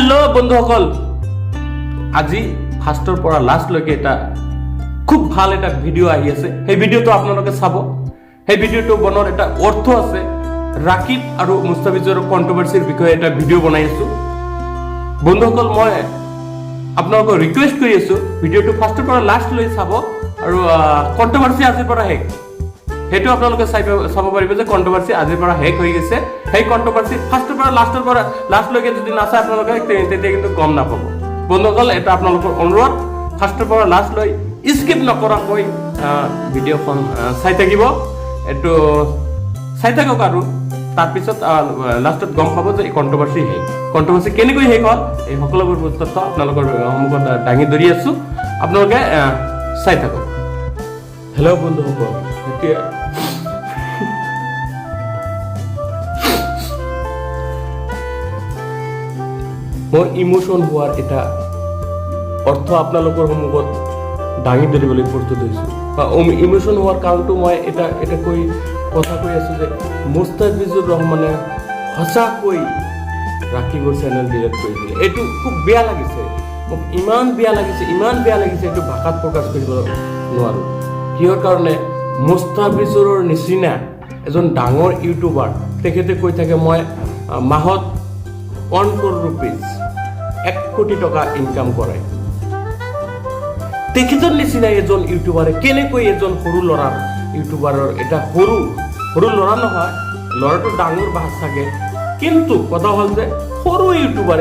Hello बंधुসকল আজি ফাৰ্স্টৰ পৰা লাষ্টলৈকে এটা খুব ভাল এটা ভিডিও আহি আছে সেই ভিডিওটো আপোনালোকে চাব সেই ভিডিওটো বনৰ এটা অৰ্থ আছে ৰাকিব আৰু মুস্তাফিজৰ কন্ট্ৰোভাৰ্সিৰ বিষয়ে এটা ভিডিও বনাই আছো বন্ধুসকল মই আপোনালোকক ৰিকুৱেষ্ট কৰি আছো ভিডিওটো ফাৰ্স্টৰ পৰা লাষ্টলৈ চাব আৰু কন্ট্ৰোভাৰ্সি আজিৰ পৰা হেক হেতু আপোনালোকে চাব পাৰিব যে কন্ট্ৰোভাৰ্সি আজিৰ পৰা হেক হৈ গৈছে সেই কন্ট্ৰোভাৰ্সি ফাৰ্স্টৰ পৰা লাষ্টলৈকে যদি নাচায় আপোনালোকে তেতিয়া কিন্তু গম নাপাব বন্ধুসকল এটা আপোনালোকৰ অনুৰোধ ফাৰ্স্টৰ পৰা লাষ্টলৈ স্কিপ নকৰাকৈ ভিডিওখন চাই থাকিব এটো চাই থাকক আৰু তাৰ পিছত লাষ্টত গম পাব যে কন্ট্ৰোভাৰ্সি কেনেকৈ হেক হ'ল এই সকলোবোৰ তথ্য আপোনালোকৰ সন্মুখত দাঙি ধৰি আছো আপোনালোকে চাই থাকক হেল্ল বন্ধুসকল এতিয়া মই ইমোশন হোৱাৰ এটা অৰ্থ আপোনালোকৰ সন্মুখত দাঙি ধৰিবলৈ প্ৰস্তুত হৈছো ইমোশন হোৱাৰ কাৰণটো মই এটা কথা কৈ আছো যে মুস্তাফিজুৰ ৰহমানে সঁচাকৈ ৰাকিবৰ চেনেল ডিলিট কৰি দিলে এইটো খুব বেয়া লাগিছে মোক ইমান বেয়া লাগিছে এইটো ভাষাত প্ৰকাশ কৰিব নোৱাৰো কিহৰ কাৰণে মুস্তাফিজুৰৰ নিচিনা এজন ডাঙৰ ইউটিউবাৰ তেখেতে কৈ থাকে মই মাহত 1 crore rupees 1 কোটি টকা ইনকাম কৰে তেখেতৰ নিচিনা এজন ইউটিউবাৰে কেনেকৈ এজন সৰু ল'ৰাৰ ইউটিউবাৰৰ এটা সৰু ল'ৰা নহয় ল'ৰাটো ডাঙৰ বাছ থাকে কিন্তু কথা হ'ল যে সৰু ইউটিউবাৰ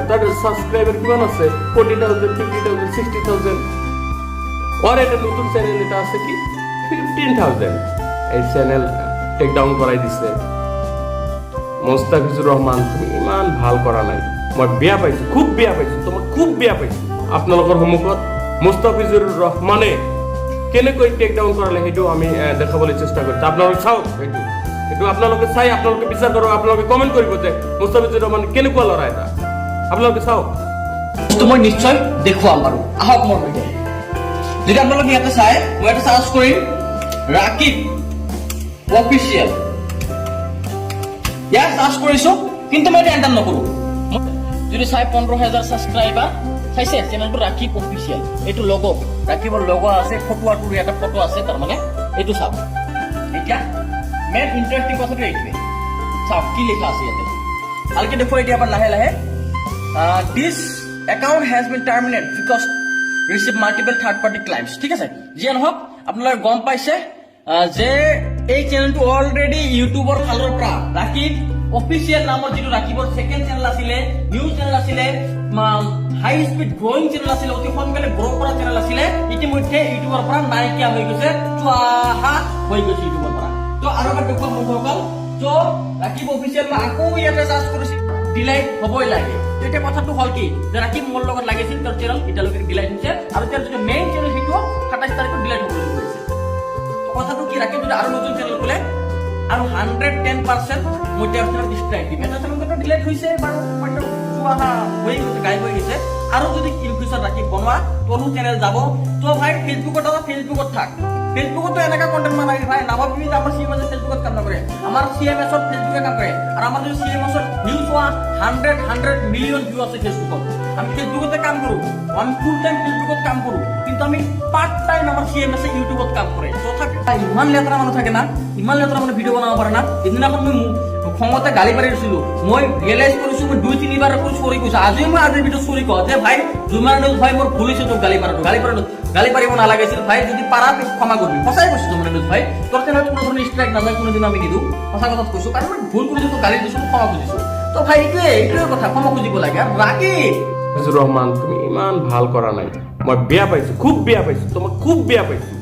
তাৰ সাবস্ক্রাইবার কিমান আছে 40,000 50,000 60,000 और এটা নতুন চ্যানেল এটা আছে কি 15,000 এই চ্যানেল টেক ডাউন কৰাই দিছে মুস্তাফিজুৰ ৰহমান তুমি ইমান ভাল কৰা নাই মই বেয়া পাইছো তোমাক খুব বেয়া পাইছো আপোনালোকৰ সন্মুখত মুস্তাফিজুৰ ৰহমানে কেনেকৈ টেক ডাউন কৰালে হেতু আমি দেখাবলৈ চেষ্টা কৰিছো আপোনালোকে চাওক হেতু আপোনালোকে চাই আপোনালোকে বিচাৰ কৰক আপোনালোকে কমেন্ট কৰিব যে মুস্তাফিজুৰ ৰহমান কেনেকুৱা লৰা এটা আপোনালোকে চাওক তো মই নিশ্চয় দেখুৱাম আৰু আহক মোৰ ভিডিও যদি আপোনালোকে ইয়াতে চাই মই এটা সাৰ্চ কৰিম ৰাকিব অফিচিয়েল ইয়াত সাৰ্চ কৰিছো কিন্তু মই এন্টাৰ নকৰো যদি চাই 15,000 সাবস্ক্ৰাইবাৰ চাইছে চ্যানেলটো ৰাকিব অফিচিয়েল এইটো লোগো ৰাকিবৰ লোগো আছে ফটো আৰু এটা ফটো আছে তাৰ মানে এইটো চাওক এতিয়া মেন ইন্টাৰেস্টিং কথাটো এইটোৱে চাওক কি লেখা আছে ইয়াতে ভালকে দেখো এতিয়া আবার লাহে this account has been terminated because receive multiple third party clients ঠিক আছে যিয়ে নহওক আপোনালোকে গম পাইছে যে এই চ্যানেলটো অলরেডি ইউটিউবৰ ফালৰ পৰা ৰাকিব অফিচিয়েল নামৰ যিটো ৰাকিবৰ সেকেন্ড চ্যানেল আছিলে নিউজ চ্যানেল আছিলে হাই স্পিড গ্ৰোইং চ্যানেল আছিলে অতি সোনকালে গ্ৰো কৰা চ্যানেল আছিলে ইতিমধ্যে ইউটিউবৰ পৰা নাইকিয়া হৈ গৈছে চুৱাহা হৈ গৈছে ইউটিউবৰ পৰা তো আৰু এটা দেখুৱাম বন্ধুসকল তো ৰাকিব অফিচিয়েল মই আকৌ ইয়াতে সাৰ্চ কৰিছো ডিলাইট হবই লাগে এটা কথাটো হল কি যে ৰাকিব মোৰ লগত লাগিছিল তোৰ চ্যানেল এটালৈকে ডিলাইট হৈছে আৰু তাৰ যিটো মেইন চ্যানেল সেইটো 27 তাৰিখত ডিলাইট হবলৈ গৈছে তো কথাটো কি ৰাকিব যদি আৰু নতুন চ্যানেল খোলে আৰু 110% মই তাৰ চ্যানেল ষ্ট্ৰাইক দিম এটা চ্যানেল ডিলাইট হৈছে বাৰু পইণ্ট চুৱাহা হৈ গৈছে গাই হৈ গৈছে আৰু যদি ইনফিউচাৰ ৰাকিব বনোৱা তোৰো চ্যানেল যাব তো ভাই ফেসবুকত থাক ফেসবুকত এনেকা কন্টেন্ট বানাই ভাই নাভাবিবি যে আমাৰ সিএমএস ফেসবুকত কাম নকৰে আমাৰ সিএমএস ফেসবুকে কাম কৰে আৰু আমাৰ যদি সিএমএস ভিউজ হোৱা 100 মিলিয়ন ভিউ আছে ফেসবুকত আমি ফেসবুকতে কাম কৰো আমি ফুল টাইম ফেসবুকত কাম কৰো কিন্তু আমি পাৰ্ট টাইম আমাৰ সিএমএস ইউটিউবত কাম কৰে তথাপি ইমান লেতেৰা মানুহ থাকে না ইমান লেতেৰা মানুহ ভিডিও বনাব পাৰে না এদিনাখন মই খঙতে গালি পাৰি দিছিলো মই ৰিয়েলাইজ কৰিছো মই 2-3 বাৰ সৰি কৈছো আজিও মই আজিৰ ভিডিও সৰি কওঁ যে ভাই জুমাৰ নিউজ ভাই মোৰ ভুল হৈছে তোক গালি পাৰিব নালাগিছিল ভাই যদি পাৰা ক্ষমা কৰিবি সঁচাই কৈছো জুমাৰ নিউজ ভাই তোৰ চ্যানেলত কোনো ধৰণৰ ষ্ট্ৰাইক নাযায় কোনোদিন আমি নিদো সঁচা কথা কৈছো কাৰণ মই ভুল কৰিছো তো গালি দিছো ক্ষমা খুজিছো তো ভাই এইটোৱে কথা ক্ষমা খুজিব লাগে আৰু ৰাকিব ৰহমান তুমি ইমান ভাল কৰা নাই মই খুব বেয়া পাইছো তোমাক খুব বেয়া পাইছো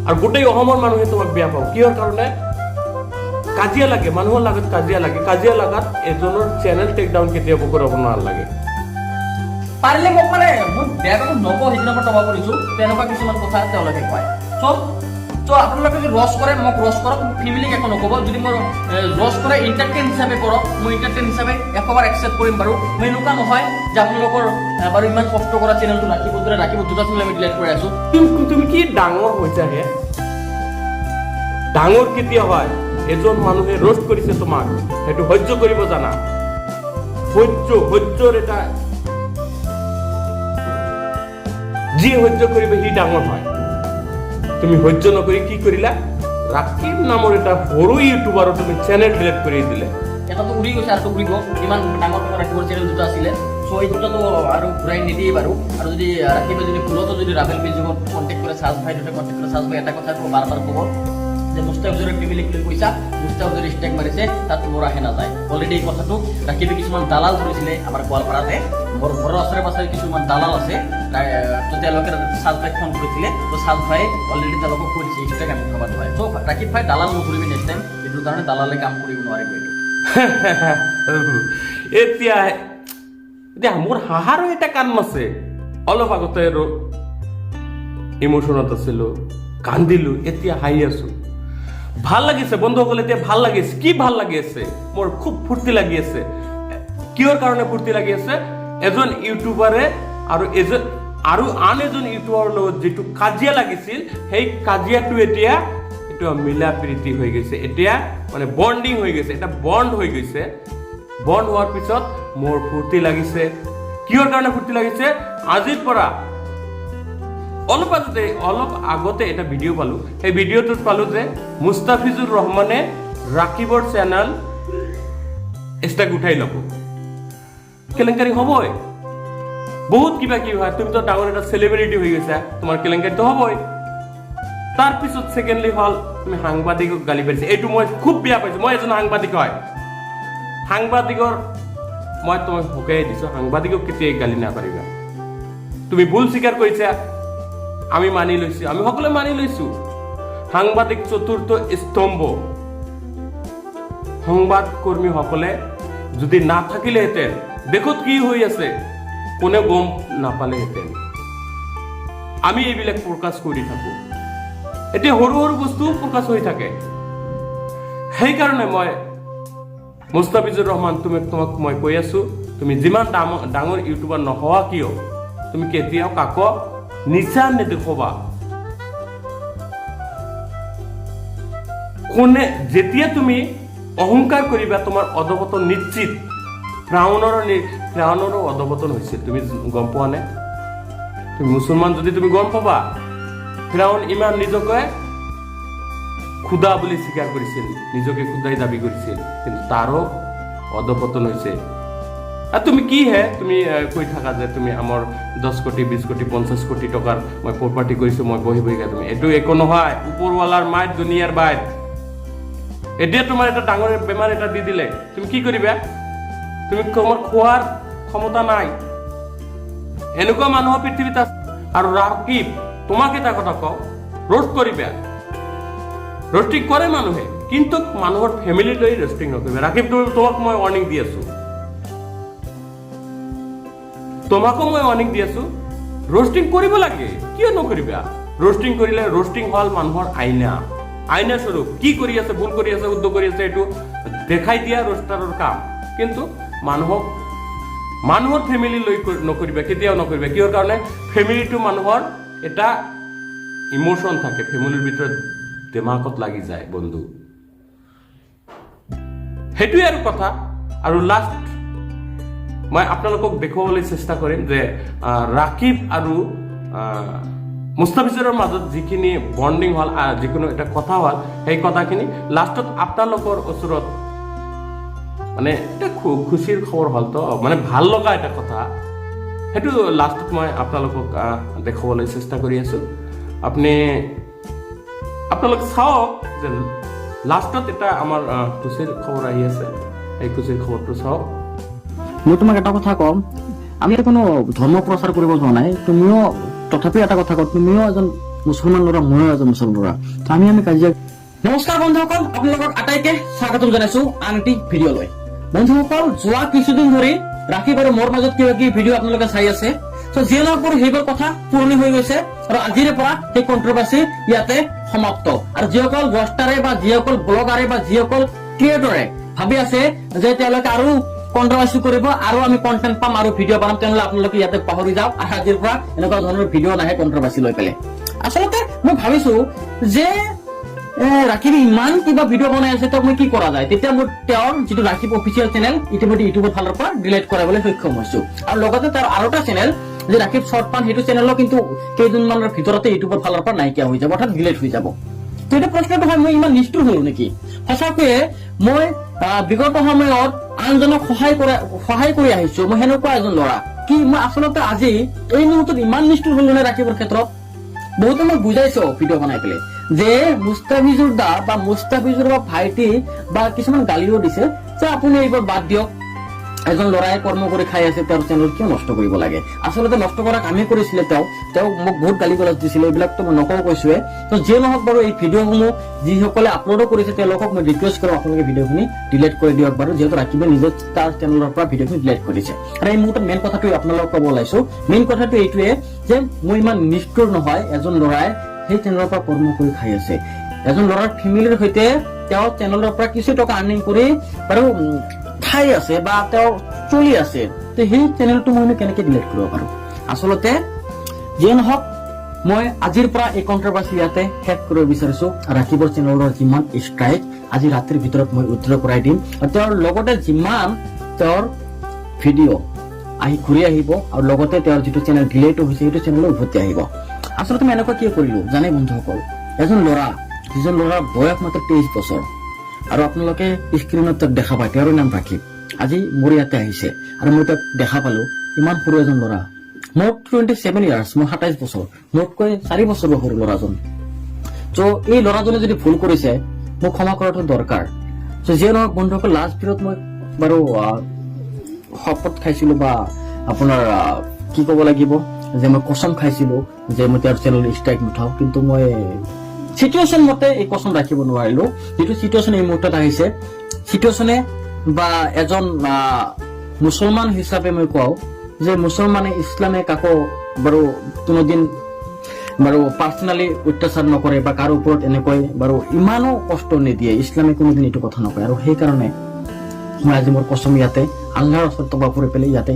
আৰু গোটেই অসমৰ মানুহে তোমাক বেয়া পাও কিহৰ কাৰণে কাজিয়া লাগে মানুহৰ লগত কাজিয়া লাগাত এজনৰ চ্যানেল টেক ডাউন কেতিয়াও কৰিব নালাগে পাৰিলে মোক মানে মই বেয়া কথা নকওঁ সেইদিনা মই তবা কৰিছো তেনেকুৱা কিছুমান কথা তেওঁলোকে কয় তো আপোনালোকে যদি ৰস কৰে মোক ৰস কৰক ফেমিলিক একো নক'ব যদি মই ৰস কৰে এণ্টাৰটেইন হিচাপে কৰক মই এণ্টাৰটেইন হিচাপে একেবাৰে একচেপ্ট কৰিম বাৰু মই এনেকুৱা নহয় যে আপোনালোকৰ বাৰু ইমান কষ্ট কৰা চেনেলটো ৰাখিব দুটা চেনেল আমি ডিলিট কৰি আছো তুমি কি ডাঙৰ হৈছা হে ডাঙৰ কেতিয়া হয় এজন মানুহে ৰোস্ট কৰেছে তোমাক সেইটো সহ্য কৰিব জানা সহ্যৰ এটা যি সহ্য কৰিব সি ডাঙৰ হয় তুমি সহ্য নকৰি কি কৰিলা ৰাকিব নামৰ এটা সৰু ইউটিউবাৰৰ তুমি চেনেল ডিলিট কৰি দিলে এটা তো উৰি গৈছে আৰু উৰিব ইমান ডাঙৰ ডাঙৰ ৰাখিবৰ চেনেল দুটা আছিলে সো এই দুটাতো আৰু ঘূৰাই নিদিয়ে বাৰু আৰু যদি ৰাখিবে যদি ভুলতো যদি ৰাভেল মিউজিকত কণ্টেক্ট কৰে সাজ ভাই দুটা কণ্টেক্ট কৰে সাজ ভাই এটা কথা কো বাৰবাৰ ক'ব যে মুস্তাফিজুৰৰ ফেমিলি ক্লিক কৈছা মুস্তাফিজুৰ ষ্টেক মাৰিছে তাত মোৰ আহে নাযায় অলৰেডি এই কথাটো ৰাখিবে কিছুমান দালাল ধৰিছিলে আমাৰ গোৱালপাৰাতে মোৰ ঘৰৰ ওচৰে পাছৰে কিছুমান দালাল আছে তো তেওঁলোকে সাজ ভাই ফোন কৰিছিলে তো সাজ ভাই অলৰেডি তেওঁলোকক কৈছে ষ্টেক আমি খাব নোৱাৰে তো ৰাখিব ভাই দালাল নকৰিবি নেক্সট টাইম এইটোৰ কাৰণে দালালে কাম কৰিব নোৱাৰিব এতিয়া মোৰ হাহাৰো এটা কাৰণ আছে অলপ আগতে আৰু ইমোশনত আছিলো কান্দিলো এতিয়া হাঁহি আছো ভাল লাগিছে বন্ধুসকল এতিয়া ভাল লাগিছে কি ভাল লাগি আছে মোৰ খুব ফূৰ্তি লাগি আছে কিহৰ কাৰণে ফূৰ্তি লাগি আছে এজন ইউটিউবাৰে আৰু আন এজন ইউটিউবাৰৰ লগত যিটো কাজিয়া লাগিছিল সেই কাজিয়াটো এতিয়া এইটো মিলা প্ৰীতি হৈ গৈছে এতিয়া মানে বন্ডিং হৈ গৈছে এটা বন্ড হৈ গৈছে বন্ড হোৱাৰ পিছত মোৰ ফূৰ্তি লাগিছে কিহৰ কাৰণে ফূৰ্তি লাগিছে আজিৰ পৰা অলপ আগতে এটা ভিডিঅ' পালো সেই ভিডিঅ'টোত পালো যে মুস্তাফিজুৰ ৰহমানে ৰাকিবৰ চেনেল ষ্টেক উঠাই ল'ব কেলেংকাৰী হ'বই বহুত কিবা কিবি হয় তুমি তো ডাঙৰ এটা চেলিব্ৰিটি হৈ গৈছা তোমাৰ কেলেংকাৰীটো হ'বই তাৰপিছত ছেকেণ্ডলি হ'ল তুমি সাংবাদিকক গালি পাৰিছা এইটো মই খুব বেয়া পাইছো মই এজন সাংবাদিক হয় সাংবাদিকৰ মই তোমাক হুকাই দিছো সাংবাদিকক কেতিয়াই গালি নাপাৰিবা তুমি ভুল স্বীকাৰ কৰিছা আমি মানি লৈছো আমি সকলোৱে মানি লৈছো সাংবাদিক চতুৰ্থ স্তম্ভ সংবাদ কৰ্মীসকলে যদি নাথাকিলেহেঁতেন দেখত কি হৈ আছে কোনে গম নাপালেহেঁতেন আমি এইবিলাক প্ৰকাশ কৰি থাকো এতিয়া সৰু সৰু বস্তু প্ৰকাশ হৈ থাকে সেইকাৰণে মই মুস্তাফিজুৰ ৰহমান তোমাক মই কৈ আছো তুমি যিমান ডাঙৰ ইউটিউবাৰ নহোৱা কিয় তুমি কেতিয়াও কাকো নিচা নেদেখবা কোনে যেতিয়া তুমি অহংকাৰ কৰিবা তোমাৰ অধপতন নিশ্চিত ফ্ৰাউনৰো অধপতন হৈছিল তুমি গম পোৱা নে তুমি মুছলমান যদি তুমি গম পাবা ফ্ৰাউন ইমান নিজকে খুদা বুলি স্বীকাৰ কৰিছিল নিজকে খুদাই দাবী কৰিছিল কিন্তু তাৰো অধপতন হৈছে আৰু তুমি কি হে তুমি কৈ থাকা যে তুমি আমাৰ 10 কোটি 20 কোটি 50 কোটি টকাৰ মই প্ৰপাৰ্টি কৰিছো মই বহি বহি তুমি এইটো একো নহয় ওপৰৱালাৰ মাইত দুনিয়াৰ বাইত এতিয়া তোমাৰ এটা ডাঙৰ বেমাৰ এটা দি দিলে তুমি কি কৰিবা তুমি তোমাৰ খোৱাৰ ক্ষমতা নাই এনেকুৱা মানুহ পৃথিৱীত আছে আৰু ৰাকিব তোমাক এটা কথা কওঁ ৰোষ্ট কৰিবা ৰোষ্টিং কৰে মানুহে কিন্তু মানুহৰ ফেমিলি লৈ ৰোষ্টিং নকৰিবা ৰাকিব তোমাক মই ৱাৰ্নিং দি আছো তোমাকো মই ৱাৰ্নিং দি আছো ৰোষ্টিং কৰিব লাগে কিয় নকৰিবা ৰোষ্টিং কৰিলে ৰোষ্টিং হল মানুহৰ আইনা স্বৰূপ কি কৰি আছে ভুল কৰি আছে উদ্যোগ কৰি আছে এইটো দেখাই দিয়া ৰোষ্টাৰৰ কাম কিন্তু মানুহৰ ফেমিলি লৈ নকৰিবা কেতিয়াও নকৰিবা কিহৰ কাৰণে ফেমিলিটো মানুহৰ এটা ইমোশন থাকে ফেমিলিৰ ভিতৰত দিমাগত লাগি যায় বন্ধু সেইটোৱে আৰু কথা আৰু লাষ্ট মই আপোনালোকক দেখুৱাবলৈ চেষ্টা কৰিম যে ৰাকিব আৰু মুস্তাফিজুৰৰ মাজত যিখিনি বন্ডিং হ'ল যিকোনো এটা কথা হ'ল সেই কথাখিনি লাষ্টত আপোনালোকৰ ওচৰত মানে এটা খুচিৰ খবৰ হ'ল তো মানে ভাল লগা এটা কথা সেইটো লাষ্টত মই আপোনালোকক দেখুৱাবলৈ চেষ্টা কৰি আছো আপোনালোক চাওক যে লাষ্টত এটা আমাৰ খুচিৰ খবৰ আহি আছে এই খুচিৰ খবৰটো চাওক মই তোমাক এটা কথা কম আমি কোনো ধৰ্ম প্ৰচাৰ কৰিব যোৱা নাই তুমিও তথাপি এটা কথা কওঁ তুমিও এজন মুছলমান ল'ৰা ময়ো এজন মুছলমান ল'ৰা আমি কাজিয়া নমস্কাৰ বন্ধুসকল আপোনালোকক আটাইকে স্বাগতম জনাইছো আন এটি ভিডিঅ' লৈ বন্ধুসকল যোৱা কিছুদিন ধৰি ৰাকিব আৰু মোৰ মাজত কিবা কিবি ভিডিঅ' আপোনালোকে চাই আছে যিয়ে নহওক সেইবোৰ কথা পুৰণি হৈ গৈছে আৰু আজিৰে পৰা সেই কণ্ট্ৰভাৰ্চি ইয়াতে সমাপ্ত আৰু যিসকল ৰোষ্টাৰে বা যিসকল ব্লগাৰে বা যিসকল ক্ৰিয়েটৰে ভাবি আছে যে তেওঁলোকে আৰু কণ্ট্ৰভাৰ্চি কৰিব আৰু আমি কণ্টেণ্ট পাম আৰু ভিডিঅ' বনাম তেনেহ'লে আপোনালোকে ইয়াতে পাহৰি যাওক আৰু আজিৰ পৰা এনেকুৱা ধৰণৰ ভিডিঅ' নাহে কণ্ট্ৰভাৰ্চি লৈ পেলাই আচলতে মই ভাবিছো যে ৰাকিবে ইমান কিবা ভিডিঅ' বনাই আছে তেওঁক মই কি কৰা যায়, তেতিয়া মোৰ তেওঁৰ যিটো ৰাকিব অফিচিয়েল চেনেল ইতিমধ্যে ইউটিউবৰ ফালৰ পৰা ডিলিট কৰাবলৈ সক্ষম হৈছো। আৰু লগতে তাৰ আৰু এটা চেনেল যে ৰাকিব শ্বৰ্ট পান, সেইটো চেনেলো কিন্তু কেইদিনমানৰ ভিতৰতে ইউটিউবৰ ফালৰ পৰা নাইকিয়া হৈ যাব, অৰ্থাৎ ডিলিট হৈ যাব। তো এটা প্ৰশ্নটো হয়, মই ইমান নিষ্ঠুৰ হলো নেকি? সঁচাকৈয়ে মই বিগত সময়ত আনজনক সহায় কৰি আহিছো, মই সেনেকুৱা এজন ল'ৰা। কি মই আচলতে আজি এই মুহূৰ্তত ইমান নিষ্ঠুৰ হলো নে ৰাকিবৰ ক্ষেত্ৰত? বহুতে মই বুজাইছো ভিডিঅ' বনাই পেলাই যে মুস্তাফিজুৰ দা বা মুস্তাফিজুৰ বা ভাইটি বা কিছুমান গালিও দিছে যে আপুনি এইবোৰ বাদ দিয়ক, এজন ল'ৰাই কৰ্ম কৰি খাই আছে, তেওঁৰ চেনেল কিয় নষ্ট কৰিব লাগে? আচলতে নষ্ট কৰা কামেই কৰিছিলে তেওঁ মোক বহুত গালি গালাজ দিছিলে, এইবিলাকতো মই নকওঁ কৈছোৱে। তো যিয়ে নহওক বাৰু, এই ভিডিঅ'সমূহ যিসকলে আপলোডো কৰিছে তেওঁলোকক মই ৰিকুৱেষ্ট কৰোঁ আপোনালোকে ভিডিঅ'খিনি ডিলিট কৰি দিয়ক বাৰু, যিহেতু ৰাকিবে নিজে তাৰ চেনেলৰ পৰা ভিডিঅ'খিনি ডিলিট কৰিছে। আৰু এই মুহূৰ্তত মেইন কথাটো আপোনালোকক ক'ব ওলাইছো, মেইন কথাটো এইটোৱে যে মই ইমান নিষ্ঠুৰ নহয়। এজন ল'ৰাই সেই চেনেলৰ পৰা কৰ্ম কৰি খাই আছে, এজন ল'ৰাৰ ফেমিলিৰ সৈতে তেওঁ চেনেলৰ পৰা কিছু টকা আৰ্নিং কৰি বাৰু খাই আছে বা তেওঁ চলি আছে, তো সেই চেনেলটো মই কেনেকে ডিলিট কৰিব পাৰো? আচলতে যিয়ে নহওক, মই আজিৰ পৰা এই কন্ট্ৰভাৰ্চি ইয়াতে শেষ কৰিব বিচাৰিছো। ৰাকিবৰ চেনেলৰ যিমান ষ্ট্ৰাইক আজি ৰাতিৰ ভিতৰত মই উদ্ধাৰ কৰাই দিম, আৰু তেওঁৰ লগতে যিমান তেওঁৰ ভিডিঅ' ঘূৰি আহিব, আৰু লগতে তেওঁৰ যিটো চেনেল ডিলিট হৈছে সেইটো চেনেলো উভতি আহিব। আচলতে মই এনেকুৱা কি কৰিলো জানে বন্ধুসকল, এজন ল'ৰা, যিজন ল'ৰাৰ বয়স মাত্ৰ 23 বছৰ, আৰু আপোনালোকে স্ক্ৰীণত তাক দেখা পায়, তেওঁৰ নাম ৰাকিব। আজি মোৰ ইয়াতে আহিছে আৰু মই তাক দেখা পালো, ইমান সৰু এজন ল'ৰা, মোৰ 27 ইয়াৰ্ছ, মোৰ 27 বছৰ, মোতকৈ 4 বছৰ সৰু ল'ৰাজন। তো এই ল'ৰাজনে যদি ভুল কৰিছে মোক ক্ষমা কৰাটো দৰকাৰ। তো যিয়ে নহওক বন্ধুসকল, লাষ্ট ভিডিঅ'ত মই বাৰু শপত খাইছিলো বা আপোনাৰ কি ক'ব লাগিব যে মই কচম খাইছিলো যে মই তেওঁৰ চেনেল ষ্ট্ৰাইক নুঠাও, কিন্তু মই চিটুৱেশ্যন মতে এই কচম ৰাখিব নোৱাৰিলো। যিটো চিটুৱেশ্যন এই মুহূৰ্তত আহিছে, চিটুৱেশ্যনে বা এজন মুছলমান হিচাপে মই কওঁ যে মুছলমানে, ইছলামে কাকো বাৰু কোনোদিন বাৰু পাৰ্চনেলি অত্যাচাৰ নকৰে বা কাৰো ওপৰত এনেকৈ বাৰু ইমানো কষ্ট নিদিয়ে, ইছলামে কোনোদিন এইটো কথা নকয়। আৰু সেইকাৰণে মই আজি মোৰ কচম ইয়াতে আল্লাহৰ ওচৰত তবা কৰি পেলাই ইয়াতে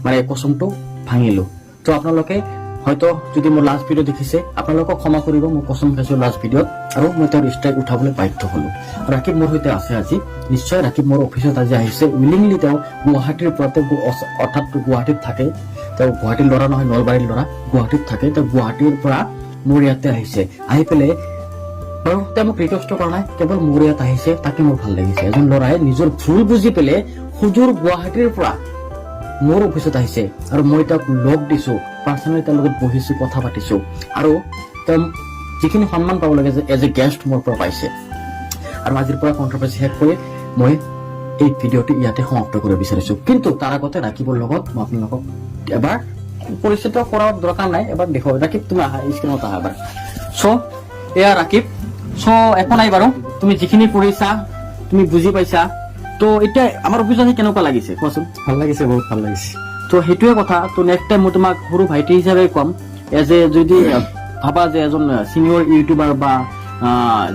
মানে কচমটো ভাঙিলো। তো আপোনালোকে হয়তো যদি মোৰ লাষ্ট ভিডিঅ' দেখিছে, আপোনালোকক ক্ষমা কৰিব, মই কচম খাইছো লাষ্ট ভিডিঅ'ত, আৰু মই তেওঁৰ ষ্ট্ৰাইক উঠাবলৈ বাধ্য হলো। ৰাকিব মোৰ সৈতে আছে আজি, নিশ্চয় ৰাকিব মোৰ অফিচত আজি আহিছে উইলিংলি। তেওঁ গুৱাহাটীৰ পৰা, অৰ্থাৎ গুৱাহাটীত থাকে, তেওঁ গুৱাহাটীৰ ল'ৰা নহয়, নলবাৰীৰ ল'ৰা, গুৱাহাটীত থাকে। তেওঁ গুৱাহাটীৰ পৰা মোৰ ইয়াতে আহিছে, আহি পেলাই বাৰু তেওঁ মোক ৰিকুৱেষ্ট কৰা নাই, কেৱল মোৰ ইয়াত আহিছে, তাকে মোৰ ভাল লাগিছে। এজন ল'ৰাই নিজৰ ভুল বুজি পেলাই সুদূৰ গুৱাহাটীৰ পৰা মোৰ অফিচত আহিছে, আৰু মই তেওঁক লগ দিছো, পাৰ্চনেলি তেওঁৰ লগত বহিছো, কথা পাতিছো, আৰু তেওঁ যিখিনি সন্মান পাব লাগে যে এজ এ গেষ্ট মোৰ পৰা পাইছে। আৰু আজিৰ পৰা কন্ট্ৰভাৰ্চি শেষ কৰি মই এই ভিডিঅ'টো ইয়াতে সমাপ্ত কৰিব বিচাৰিছো। কিন্তু তাৰ আগতে ৰাকিবৰ লগত মই আপোনালোকক এবাৰ পৰিচিত কৰাৰ দৰকাৰ নাই, এবাৰ দেখুৱাব। ৰাকিব তুমি আহা, স্ক্ৰীণত আহা এবাৰ। চ' এয়া ৰাকিব, চ' একো নাই বাৰু, তুমি যিখিনি কৰিছা তুমি বুজি পাইছা। তো এতিয়া আমাৰ অফিচত কেনেকুৱা লাগিছে কোৱাচোন? ভাল লাগিছে, বহুত ভাল লাগিছে। তো সেইটোৱে কথা। তো নেক্সট টাইম মই তোমাক সৰু ভাইটি হিচাপে কম, এজ এ যদি ভাবা যে এজন চিনিয়ৰ ইউটিউবাৰ বা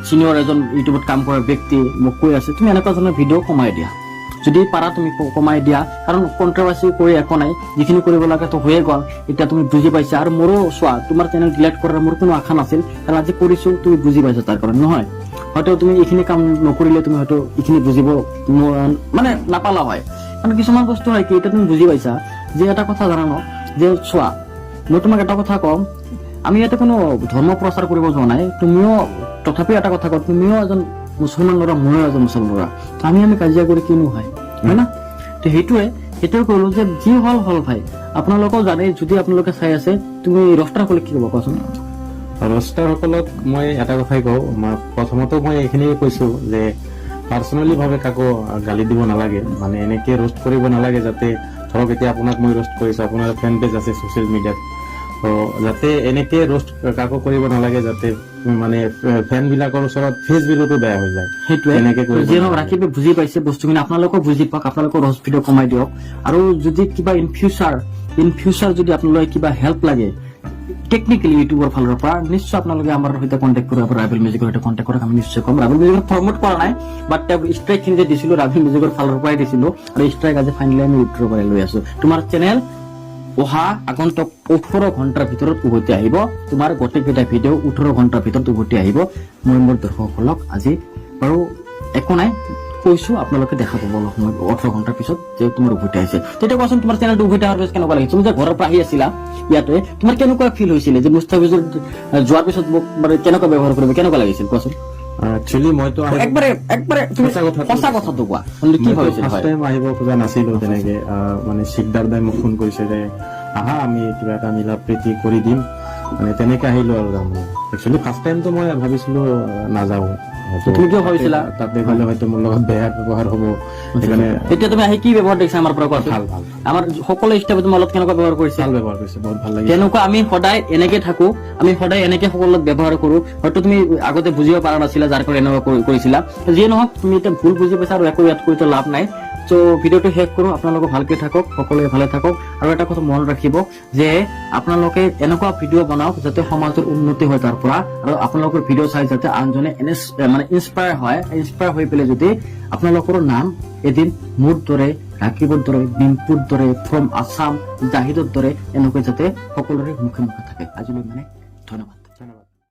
চিনিয়ৰ এজন ইউটিউবত কাম কৰা ব্যক্তি মোক কৈ আছে, তুমি এনেকুৱা ধৰণৰ ভিডিঅ' কমাই দিয়া, যদি পাৰা তুমি কমাই দিয়া, কাৰণ কন্ট্ৰভাৰ্চি কৰি একো নাই, যিখিনি কৰিব লাগে তো হৈয়ে গ'ল, এতিয়া তুমি বুজি পাইছা। আৰু মোৰো চোৱা, তোমাৰ চেনেল ডিলিট কৰাৰ মোৰ কোনো আশা নাছিল, কাৰণ আজি কৰিছো, তুমি বুজি পাইছা, তাৰ কাৰণে নহয় হয়তো তুমি এইখিনি কাম নকৰিলে তুমি হয়তো এইখিনি বুজিব মানে নাপালা হয়। কাৰণ কিছুমান বস্তু হয় কি, এতিয়া তুমি বুজি পাইছা যে এটা কথা জানো যে চোৱা, মই তোমাক এটা কথা কম, আমি ইয়াতে কোনো ধৰ্ম প্ৰচাৰ কৰিব যোৱা নাই, তুমিও তথাপি এটা কথা কওঁ, তুমিও এজন মুছলমান ল'ৰা, ময়ো এজন মুছলমান ল'ৰা, আমি কাজিয়া কৰি কিনো হয় না? তো সেইটোৱে কলো যে যি হল ভাই, আপোনালোকেও জানে, যদি আপোনালোকে চাই আছে, তুমি ৰষ্টাৰসকলে কি ক'ব কোৱাচোন? ৰষ্টাৰসকলক মই এটা কথাই কওঁ, প্ৰথমতে মই এইখিনি কৈছো যে পাৰ্চনেলি ভাৱে কাকো গালি দিব নালাগে, মানে এনেকে ৰোষ্ট কৰিব নালাগে, যাতে ধৰক এতিয়া আপোনাক মই ৰোষ্ট কৰিছো, আপোনাৰ ফেন পেজ আছে ছচিয়েল মিডিয়াত, তো যাতে এনেকে ৰোষ্ট কাকো কৰিব নালাগে, যাতে মানে ফেন বিলাকৰ ওচৰত ফেচ বিলতো বেয়া হৈ যায়। সেইটোৱে এনেকে ৰাকিবে বুজি পাইছে বস্তুখিনি, আপোনালোকেও বুজি পাওক, আপোনালোকৰ ৰোষ্ট ভিডিঅ' কমাই দিয়ক। আৰু যদি কিবা ইন ফিউচাৰ যদি আপোনালোকে কিবা হেল্প লাগে টেকনিকেলি ইউটিউবৰ ফালৰ পৰা, নিশ্চয় আপোনালোকে আমাৰ সৈতে কণ্টেক্ট কৰিব, ৰাভেল মিউজিকৰ সৈতে কণ্টেক্ট কৰক, আমি নিশ্চয় কম। ৰাভেল মিউজিকৰ প্ৰমোট কৰা নাই, বাট ষ্ট্ৰাইক খিনি যে দিছিলো ৰাভেল মিউজিকৰ ফালৰ পৰাই দিছিলো, আৰু ষ্ট্ৰাইক আজি ফাইনেলি আমি উইথড্ৰ কৰি লৈ আছো। তোমাৰ চেনেল অহা আগন্তুক 18 ঘণ্টাৰ ভিতৰত উভতি আহিব তোমাৰ গোটেইকেইটা ভিডিঅ' 18 ঘণ্টাৰ ভিতৰত উভতি আহিব মই মোৰ দৰ্শকসকলক আজি বাৰু একো নাই কৈছো আপোনালোকে দেখা পাব অলপ সময় 18 ঘণ্টাৰ পিছত যে তোমাৰ উভতি আহিছে তেতিয়া কোৱাচোন তোমাৰ চেনেলটো উভতি অহাৰ পিছত কেনেকুৱা লাগিছে তুমি যে ঘৰৰ পৰা আহি আছিলা ইয়াতে তোমাৰ কেনেকুৱা ফিল হৈছিলে যে মুস্তাফিজৰ যোৱাৰ পিছত মোক মানে কেনেকুৱা ব্যৱহাৰ কৰিব কেনেকুৱা লাগিছিল কোৱাচোন একচুৱেলি মইতো একবাৰে তুমি সঁচা কথাটো কোৱা মানে কি ভাবিছিল ফাৰ্ষ্ট টাইম আহিব খোজা নাছিলো তেনেকে মানে শিকদাৰ দাই মোক ফোন কৰিছে যে আহা আমি কিবা এটা মিলা প্ৰীতি কৰি দিম মানে তেনেকে আহিলো আৰু তাৰমানে একচুৱেলি ফাৰ্ষ্ট টাইমতো মই ভাবিছিলো নাযাওঁ তুমি কিয় ভাবিছিলা তাতে গ'লে হয়তো মোৰ লগত বেয়া ব্যৱহাৰ হ'ব সেইকাৰণে এতিয়া তুমি আহি কি ব্যৱহাৰ দেখিছা আমাৰ পৰা কোৱাচোন ভাল ভাল আমাৰ সকলো ষ্টাফে তোমাৰ লগত কেনেকুৱা ব্যৱহাৰ কৰিছে ভাল ব্যৱহাৰ কৰিছে বহুত ভাল লাগিছে তেনেকুৱা আমি সদায় এনেকে থাকো আমি সদায় এনেকে সকলোক ব্যৱহাৰ কৰো হয়তো তুমি আগতে বুজিব পৰা নাছিলা যাৰ কাৰণে এনেকুৱা কৰিছিলা যিয়ে নহওক তুমি এতিয়া ভুল বুজি পাইছা আৰু একো ইয়াত কৰিতো লাভ নাই তো ভিডিঅ'টো শেষ কৰো আপোনালোকে ভালকে থাকক সকলোৱে ভালে থাকক আৰু এটা কথা মনত ৰাখিব যে আপোনালোকে এনেকুৱা ভিডিঅ' বনাওক যাতে সমাজৰ উন্নতি হয় তাৰ পৰা আৰু আপোনালোকৰ ভিডিঅ' চাই যাতে আনজনে মানে ইনস্পায়াৰ হৈ পেলাই যদি আপোনালোকৰ নাম এদিন মোৰ দৰে ৰাকিবৰ দৰে ডিম্পুৰ দৰে ফ্ৰম আছাম জাহিদৰ দৰে এনেকৈ যাতে সকলোৰে মুখে মুখে থাকে আজিলৈ মানে ধন্যবাদ